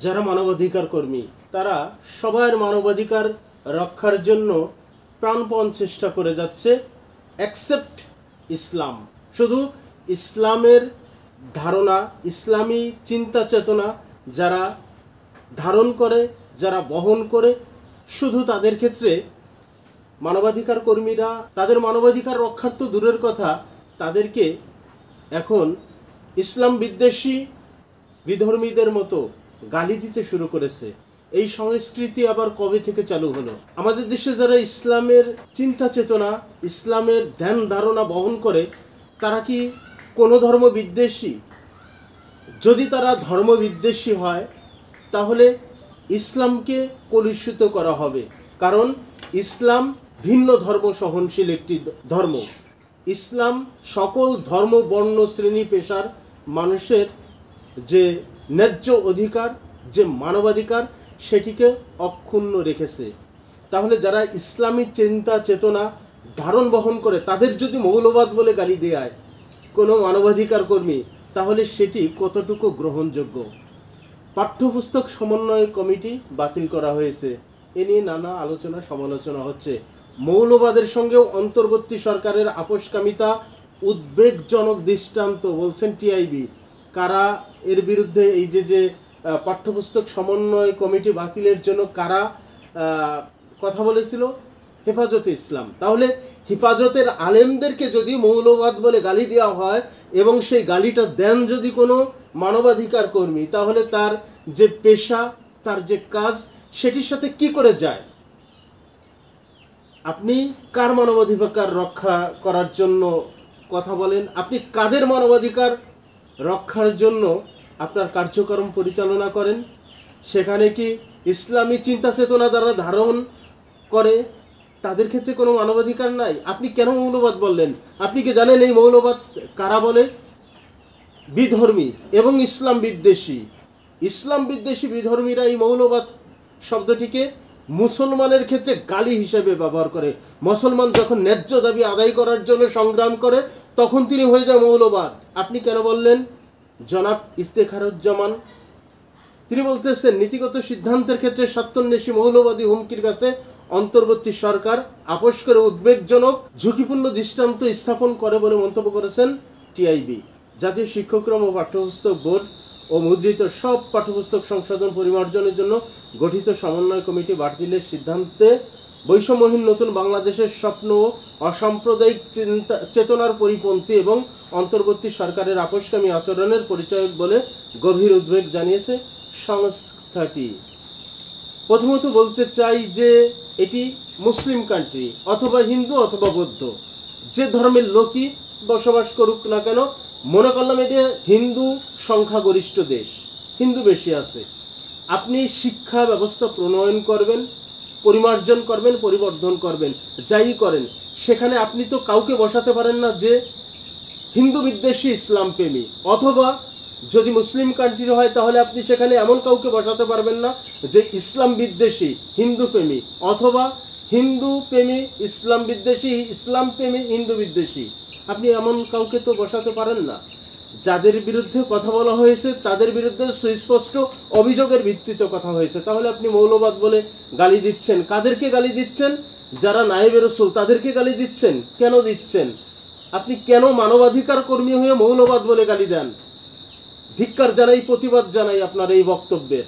যারা মানবাধিকার কর্মী তারা সবার মানবাধিকার রক্ষার জন্য প্রাণপণ চেষ্টা করে যাচ্ছে, অ্যাকসেপ্ট ইসলাম। শুধু ইসলামের ধারণা, ইসলামী চিন্তা চেতনা যারা ধারণ করে, যারা বহন করে, শুধু তাদের ক্ষেত্রে মানবাধিকার কর্মীরা তাদের মানবাধিকার রক্ষার তো দূরের কথা, তাদেরকে এখন ইসলাম বিদ্বেষী বিধর্মীদের মতো গালি দিতে শুরু করেছে। এই সংস্কৃতি আবার কবে থেকে চালু হলো? আমাদের দেশে যারা ইসলামের চিন্তা চেতনা, ইসলামের ধ্যান ধারণা বহন করে, তারা কি কোনো ধর্ম বিদ্বেষী? যদি তারা ধর্ম বিদ্বেষী হয় তাহলে ইসলামকে কলুষিত করা হবে, কারণ ইসলাম ভিন্ন ধর্ম সহনশীল একটি ধর্ম। ইসলাম সকল ধর্ম, বর্ণ, শ্রেণী, পেশার মানুষের যে ন্যায্য অধিকার, যে মানবাধিকার, সেটিকে অক্ষুণ্ণ রেখেছে। তাহলে যারা ইসলামী চিন্তা চেতনা ধারণ বহন করে তাদের যদি মৌলবাদ বলে গালি দেয় কোনো মানবাধিকার কর্মী, তাহলে সেটি কতটুকু গ্রহণযোগ্য? পাঠ্যপুস্তক সমন্বয় কমিটি বাতিল করা হয়েছে, এ নিয়ে নানা আলোচনা সমালোচনা হচ্ছে। মৌলবাদের সঙ্গেও অন্তর্বর্তী সরকারের আপোষকামিতা উদ্বেগজনক দৃষ্টান্ত বলছেন টিআইবি। কারা এর বিরুদ্ধে, এই যে পাঠ্যপুস্তক সমন্বয় কমিটি বাতিলের জন্য কারা কথা বলেছিল? হেফাজতে ইসলাম। তাহলে হেফাজতের আলেমদেরকে যদি মৌলবাদ বলে গালি দেওয়া হয় এবং সেই গালিটা দেন যদি কোনো মানবাধিকার কর্মী, তাহলে তার যে পেশা, তার যে কাজ, সেটির সাথে কি করে যায়? আপনি কার মানবাধিকার রক্ষা করার জন্য কথা বলেন? আপনি কাদের মানবাধিকার রক্ষার জন্য আপনার কার্যক্রম পরিচালনা করেন? সেখানে কি ইসলামী চিন্তা চেতনা দ্বারা ধারণ করে তাদের ক্ষেত্রে কোনো মানবাধিকার নাই? আপনি কেন মৌলবাদ বললেন? আপনি কি জানেন এই মৌলবাদ কারা বলে? বিধর্মী এবং ইসলাম বিদ্বেষী। ইসলাম বিদ্বেষী বিধর্মীরা এই মৌলবাদ শব্দটিকে মুসলমানের ক্ষেত্রে গালি হিসেবে ব্যবহার করে। মুসলমান যখন ন্যায্য দাবি আদায় করার জন্য সংগ্রাম করে, তখন তিনি হয়ে যায় মৌলবাদ। আপনি কেন বললেন? জনাব ইফতেখারুজ্জামান তিনি বলতেছেন, নীতিগত সিদ্ধান্তের ক্ষেত্রে স্বার্থান্বেষী মৌলবাদী হুমকির কাছে অন্তর্বর্তী সরকার আপোষ করে উদ্বেগজনক ঝুঁকিপূর্ণ দৃষ্টান্ত স্থাপন করে বলে মন্তব্য করেছেন টিআইবি। জাতীয় শিক্ষাক্রম ও পাঠ্যপুস্তক বোর্ড ও মুদ্রিত সব পাঠ্যপুস্তক সংশোধন পরিমার্জনের জন্য গঠিত সমন্বয় কমিটি বাতিলের সিদ্ধান্তে বৈষম্যহীন নতুন বাংলাদেশের স্বপ্ন ও অসাম্প্রদায়িক চেতনার পরিপন্থী এবং অন্তর্বর্তী সরকারের আপোষকামী আচরণের পরিচয়ক বলে গভীর উদ্বেগ জানিয়েছে সংস্থাটি। প্রথমত বলতে চাই যে এটি মুসলিম কান্ট্রি, অথবা হিন্দু অথবা বৌদ্ধ, যে ধর্মের লোকই বসবাস করুক না কেন, মনে করলাম এটি হিন্দু সংখ্যাগরিষ্ঠ দেশ, হিন্দু বেশি আছে। আপনি শিক্ষা ব্যবস্থা প্রণয়ন করবেন, পরিমার্জন করবেন, পরিবর্ধন করবেন, যাই করেন, সেখানে আপনি তো কাউকে বসাতে পারেন না যে হিন্দু বিদ্বেষী ইসলাম প্রেমী, অথবা যদি মুসলিম কান্ট্রি হয় তাহলে আপনি সেখানে এমন কাউকে বসাতে পারবেন না যে ইসলাম বিদ্বেষী হিন্দু প্রেমী, অথবা হিন্দু প্রেমী ইসলাম বিদ্বেষী, ইসলাম প্রেমী হিন্দু বিদ্বেষী। আপনি এমন কাউকে তো বসাতে পারেন না। যাদের বিরুদ্ধে কথা বলা হয়েছে তাদের বিরুদ্ধে সুস্পষ্ট অভিযোগের ভিত্তিতে কথা হয়েছে, তাহলে আপনি মৌলবাদ বলে গালি দিচ্ছেন। কাদেরকে গালি দিচ্ছেন? যারা নায়েবে রাসূল তাদেরকে গালি দিচ্ছেন। কেন দিচ্ছেন? আপনি কেন মানবাধিকার কর্মী হয়ে মৌলবাদ বলে গালি দেন? ধিক্কার জানাই, প্রতিবাদ জানাই আপনার এই বক্তব্যের।